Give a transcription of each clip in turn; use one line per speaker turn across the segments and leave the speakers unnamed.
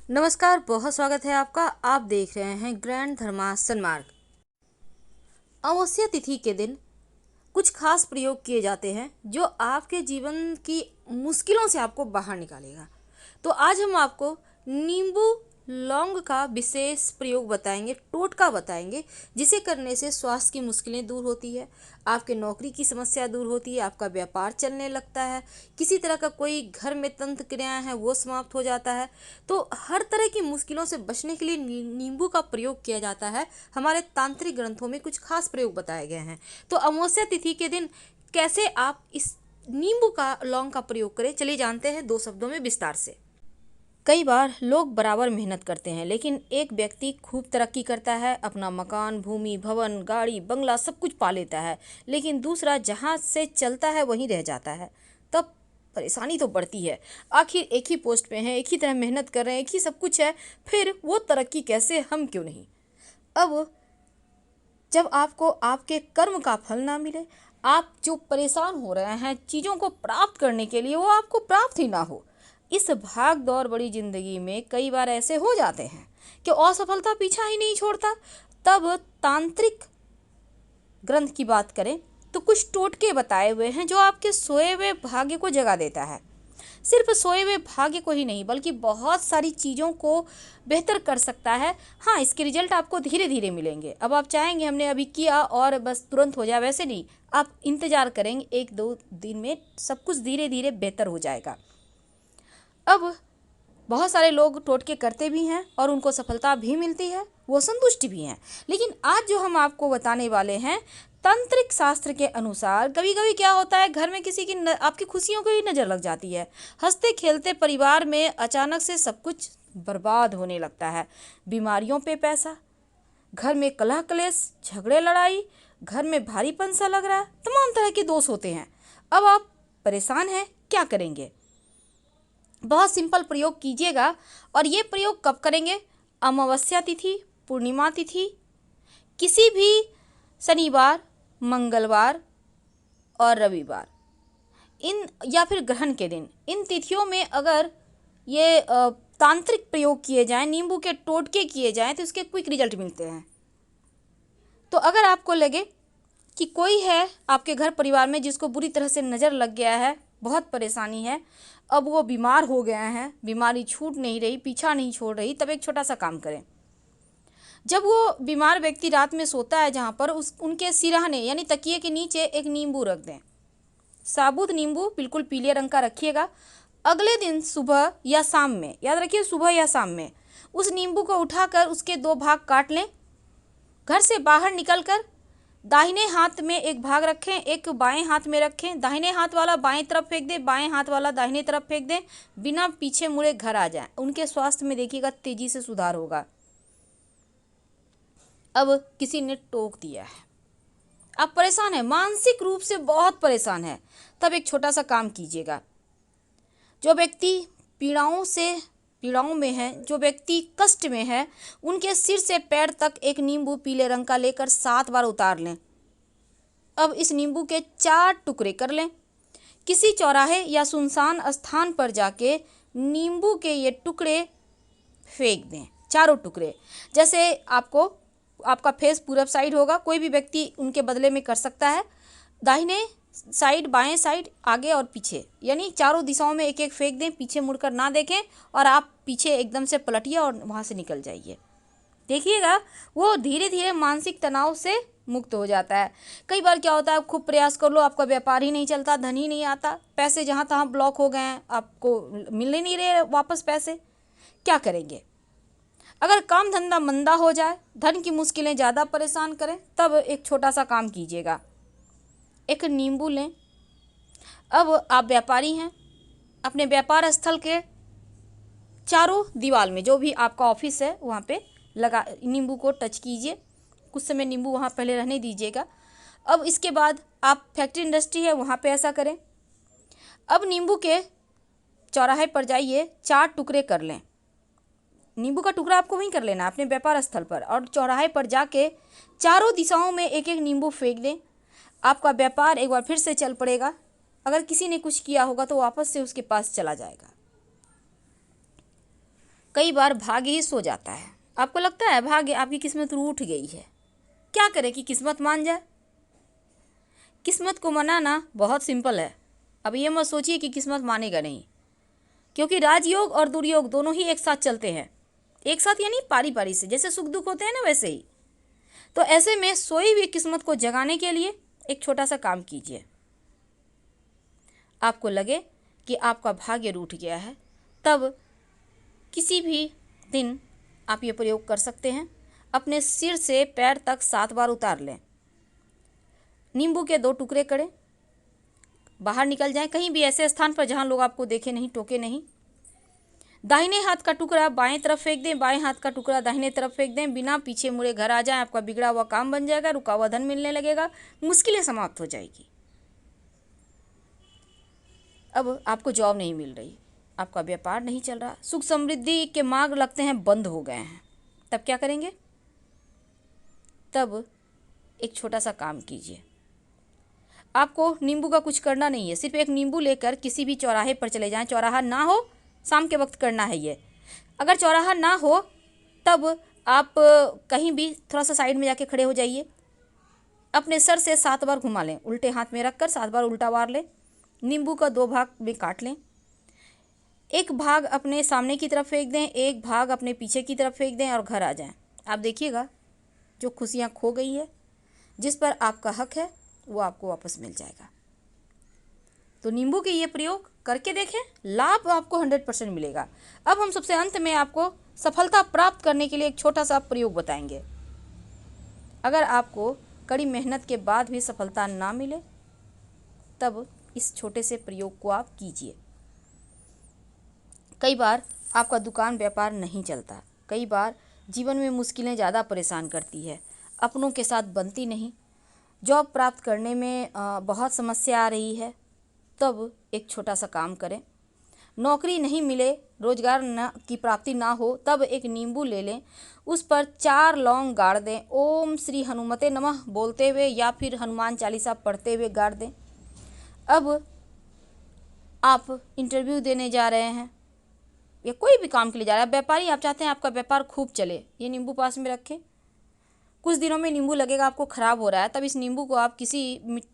नमस्कार, बहुत स्वागत है आपका। आप देख रहे हैं ग्रैंड धर्मासन मार्ग। अमावस्या तिथि के दिन कुछ खास प्रयोग किए जाते हैं जो आपके जीवन की मुश्किलों से आपको बाहर निकालेगा। तो आज हम आपको नींबू लौंग का विशेष प्रयोग बताएंगे, टोटका बताएंगे, जिसे करने से स्वास्थ्य की मुश्किलें दूर होती है, आपके नौकरी की समस्या दूर होती है, आपका व्यापार चलने लगता है, किसी तरह का कोई घर में तंत्र क्रियाएं हैं वो समाप्त हो जाता है। तो हर तरह की मुश्किलों से बचने के लिए नींबू का प्रयोग किया जाता है। हमारे तांत्रिक ग्रंथों में कुछ खास प्रयोग बताए गए हैं। तो अमावस्या तिथि के दिन कैसे आप इस नींबू का लौंग का प्रयोग करें, चलिए जानते हैं 2 शब्दों में विस्तार से। कई बार लोग बराबर मेहनत करते हैं, लेकिन एक व्यक्ति खूब तरक्की करता है, अपना मकान, भूमि, भवन, गाड़ी, बंगला सब कुछ पा लेता है, लेकिन दूसरा जहाँ से चलता है वहीं रह जाता है। तब परेशानी तो बढ़ती है। आखिर एक ही पोस्ट पे हैं, एक ही तरह मेहनत कर रहे हैं, एक ही सब कुछ है, फिर वो तरक्की कैसे, हम क्यों नहीं। अब जब आपको आपके कर्म का फल ना मिले, आप जो परेशान हो रहे हैं चीज़ों को प्राप्त करने के लिए, वो आपको प्राप्त ही ना हो, इस भाग दौड़ बड़ी जिंदगी में कई बार ऐसे हो जाते हैं कि असफलता पीछा ही नहीं छोड़ता। तब तांत्रिक ग्रंथ की बात करें तो कुछ टोटके बताए हुए हैं जो आपके सोए हुए भाग्य को जगा देता है। सिर्फ सोए हुए भाग्य को ही नहीं, बल्कि बहुत सारी चीज़ों को बेहतर कर सकता है। हाँ, इसके रिजल्ट आपको धीरे धीरे मिलेंगे। अब आप चाहेंगे हमने अभी किया और बस तुरंत हो जाए, वैसे नहीं, आप इंतज़ार करेंगे, 1-2 दिन में सब कुछ धीरे धीरे बेहतर हो जाएगा। अब बहुत सारे लोग टोटके करते भी हैं और उनको सफलता भी मिलती है, वो संतुष्ट भी हैं। लेकिन आज जो हम आपको बताने वाले हैं, तांत्रिक शास्त्र के अनुसार कभी कभी क्या होता है, घर में किसी की आपकी खुशियों को ही नज़र लग जाती है। हंसते खेलते परिवार में अचानक से सब कुछ बर्बाद होने लगता है। बीमारियों पे पैसा, घर में कलह कलेश, झगड़े लड़ाई, घर में भारीपन सा लग रहा है, तमाम तरह के दोष होते हैं। अब आप परेशान हैं, क्या करेंगे? बहुत सिंपल प्रयोग कीजिएगा। और ये प्रयोग कब करेंगे? अमावस्या तिथि, पूर्णिमा तिथि, किसी भी शनिवार, मंगलवार और रविवार, इन या फिर ग्रहण के दिन, इन तिथियों में अगर ये तांत्रिक प्रयोग किए जाएं, नींबू के टोटके किए जाएं, तो इसके क्विक रिजल्ट मिलते हैं। तो अगर आपको लगे कि कोई है आपके घर परिवार में जिसको बुरी तरह से नज़र लग गया है, बहुत परेशानी है, अब वो बीमार हो गए हैं, बीमारी छूट नहीं रही, पीछा नहीं छोड़ रही, तब एक छोटा सा काम करें। जब वो बीमार व्यक्ति रात में सोता है, जहाँ पर उनके सिरहाने यानी तकिए के नीचे एक नींबू रख दें। साबुत नींबू बिल्कुल पीले रंग का रखिएगा। अगले दिन सुबह या शाम में, याद रखिए सुबह या शाम में, उस नींबू को उठाकर उसके 2 भाग काट लें। घर से बाहर निकलकर दाहिने हाथ में एक भाग रखें, एक बाएं हाथ में रखें। दाहिने हाथ वाला बाएं तरफ फेंक दें, बाएं हाथ वाला दाहिने तरफ फेंक दें। बिना पीछे मुड़े घर आ जाएं। उनके स्वास्थ्य में देखिएगा तेजी से सुधार होगा। अब किसी ने टोक दिया है, आप परेशान हैं, मानसिक रूप से बहुत परेशान है, तब एक छोटा सा काम कीजिएगा। जो व्यक्ति पीड़ाओं में है, जो व्यक्ति कष्ट में है, उनके सिर से पैर तक एक नींबू पीले रंग का लेकर 7 बार उतार लें। अब इस नींबू के 4 टुकड़े कर लें। किसी चौराहे या सुनसान स्थान पर जाके नींबू के ये टुकड़े फेंक दें, चारों टुकड़े। जैसे आपका फेस पूरब साइड होगा, कोई भी व्यक्ति उनके बदले में कर सकता है। दाहिने साइड, बाएं साइड, आगे और पीछे, यानी चारों दिशाओं में एक एक फेंक दें, पीछे मुड़कर ना देखें और आप पीछे एकदम से पलटिए और वहाँ से निकल जाइए। देखिएगा वो धीरे धीरे मानसिक तनाव से मुक्त हो जाता है। कई बार क्या होता है, खूब प्रयास कर लो, आपका व्यापार ही नहीं चलता, धन ही नहीं आता, पैसे जहाँ तहाँ ब्लॉक हो गए हैं, आपको मिलने नहीं रहे वापस पैसे, क्या करेंगे? अगर काम धंधा मंदा हो जाए, धन की मुश्किलें ज़्यादा परेशान करें, तब एक छोटा सा काम कीजिएगा। एक नींबू लें। अब आप व्यापारी हैं, अपने व्यापार स्थल के चारों दीवार में, जो भी आपका ऑफिस है वहाँ पे लगा, नींबू को टच कीजिए। कुछ समय नींबू वहाँ पहले रहने दीजिएगा। अब इसके बाद आप फैक्ट्री इंडस्ट्री है वहाँ पे ऐसा करें। अब नींबू के चौराहे पर जाइए, 4 टुकड़े कर लें। नींबू का टुकड़ा आपको वहीं कर लेना अपने व्यापार स्थल पर, और चौराहे पर जाके चारों दिशाओं में एक एक नींबू फेंक दें। आपका व्यापार एक बार फिर से चल पड़ेगा। अगर किसी ने कुछ किया होगा तो वापस से उसके पास चला जाएगा। कई बार भाग्य ही सो जाता है। आपको लगता है भाग्य आपकी किस्मत रूठ गई है। क्या करें कि किस्मत मान जाए? किस्मत को मनाना बहुत सिंपल है। अब ये मत सोचिए कि किस्मत मानेगा नहीं, क्योंकि राजयोग और दुर्योग दोनों ही एक साथ चलते हैं। एक साथ यानी पारी पारी से, जैसे सुख दुख होते हैं ना, वैसे ही। तो ऐसे में सोई हुई किस्मत को जगाने के लिए एक छोटा सा काम कीजिए। आपको लगे कि आपका भाग्य रूठ गया है, तब किसी भी दिन आप ये प्रयोग कर सकते हैं। अपने सिर से पैर तक 7 बार उतार लें। नींबू के 2 टुकड़े करें, बाहर निकल जाएं कहीं भी ऐसे स्थान पर जहां लोग आपको देखे नहीं, टोके नहीं। दाहिने हाथ का टुकड़ा बाएं तरफ फेंक दें, बाएं हाथ का टुकड़ा दाहिने तरफ फेंक दें। बिना पीछे मुड़े घर आ जाएं। आपका बिगड़ा हुआ काम बन जाएगा, रुका हुआ धन मिलने लगेगा, मुश्किलें समाप्त हो जाएगी। अब आपको जॉब नहीं मिल रही, आपका व्यापार नहीं चल रहा, सुख समृद्धि के मार्ग लगते हैं बंद हो गए हैं, तब क्या करेंगे? तब एक छोटा सा काम कीजिए। आपको नींबू का कुछ करना नहीं है, सिर्फ एक नींबू लेकर किसी भी चौराहे पर चले जाएं। चौराहा ना हो, शाम के वक्त करना है ये। अगर चौराहा ना हो तब आप कहीं भी थोड़ा सा साइड में जाके खड़े हो जाइए। अपने सर से 7 बार घुमा लें, उल्टे हाथ में रखकर 7 बार उल्टा मार लें। नींबू का 2 भाग में काट लें। एक भाग अपने सामने की तरफ फेंक दें, एक भाग अपने पीछे की तरफ फेंक दें और घर आ जाएं। आप देखिएगा जो खुशियाँ खो गई है, जिस पर आपका हक है, वो आपको वापस मिल जाएगा। तो नींबू के ये प्रयोग करके देखें, लाभ आपको 100% मिलेगा। अब हम सबसे अंत में आपको सफलता प्राप्त करने के लिए एक छोटा सा प्रयोग बताएंगे। अगर आपको कड़ी मेहनत के बाद भी सफलता ना मिले, तब इस छोटे से प्रयोग को आप कीजिए। कई बार आपका दुकान व्यापार नहीं चलता, कई बार जीवन में मुश्किलें ज़्यादा परेशान करती है, अपनों के साथ बनती नहीं, जॉब प्राप्त करने में बहुत समस्या आ रही है, तब एक छोटा सा काम करें। नौकरी नहीं मिले, रोजगार की प्राप्ति ना हो, तब एक नींबू ले लें, उस पर 4 लौंग गाड़ दें, ओम श्री हनुमते नमः बोलते हुए या फिर हनुमान चालीसा पढ़ते हुए गाड़ दें। अब आप इंटरव्यू देने जा रहे हैं या कोई भी काम के लिए जा रहे हैं, व्यापारी, आप चाहते हैं आपका व्यापार खूब चले, ये नींबू पास में रखें। कुछ दिनों में नींबू लगेगा आपको ख़राब हो रहा है, तब इस नींबू को आप किसी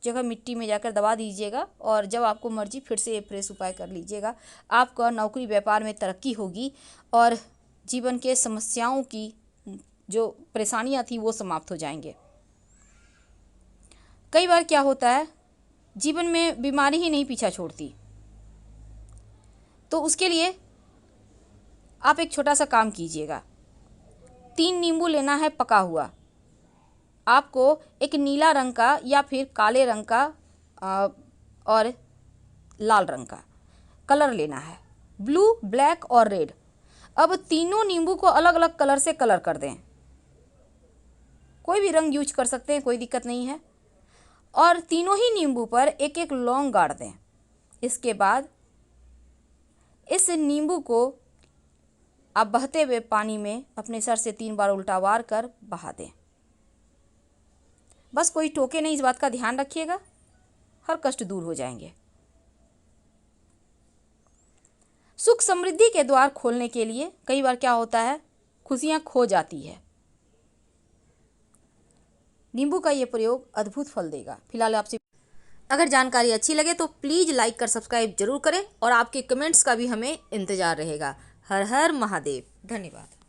जगह मिट्टी में जाकर दबा दीजिएगा और जब आपको मर्जी फिर से ये फ्रेश उपाय कर लीजिएगा। आपका नौकरी व्यापार में तरक्की होगी और जीवन के समस्याओं की जो परेशानियां थी वो समाप्त हो जाएंगे। कई बार क्या होता है, जीवन में बीमारी ही नहीं पीछा छोड़ती, तो उसके लिए आप एक छोटा सा काम कीजिएगा। 3 नींबू लेना है पका हुआ। आपको एक नीला रंग का या फिर काले रंग का और लाल रंग का कलर लेना है, ब्लू, ब्लैक और रेड। अब तीनों नींबू को अलग अलग कलर से कलर कर दें, कोई भी रंग यूज कर सकते हैं, कोई दिक्कत नहीं है। और तीनों ही नींबू पर एक एक लौंग गाड़ दें। इसके बाद इस नींबू को आप बहते हुए पानी में अपने सर से 3 बार उल्टा वार कर बहा दें। बस कोई टोके नहीं, इस बात का ध्यान रखिएगा, हर कष्ट दूर हो जाएंगे। सुख समृद्धि के द्वार खोलने के लिए कई बार क्या होता है, खुशियां खो जाती है। नींबू का ये प्रयोग अद्भुत फल देगा। फिलहाल आपसे अगर जानकारी अच्छी लगे तो प्लीज़ लाइक कर सब्सक्राइब जरूर करें और आपके कमेंट्स का भी हमें इंतज़ार रहेगा। हर हर महादेव। धन्यवाद।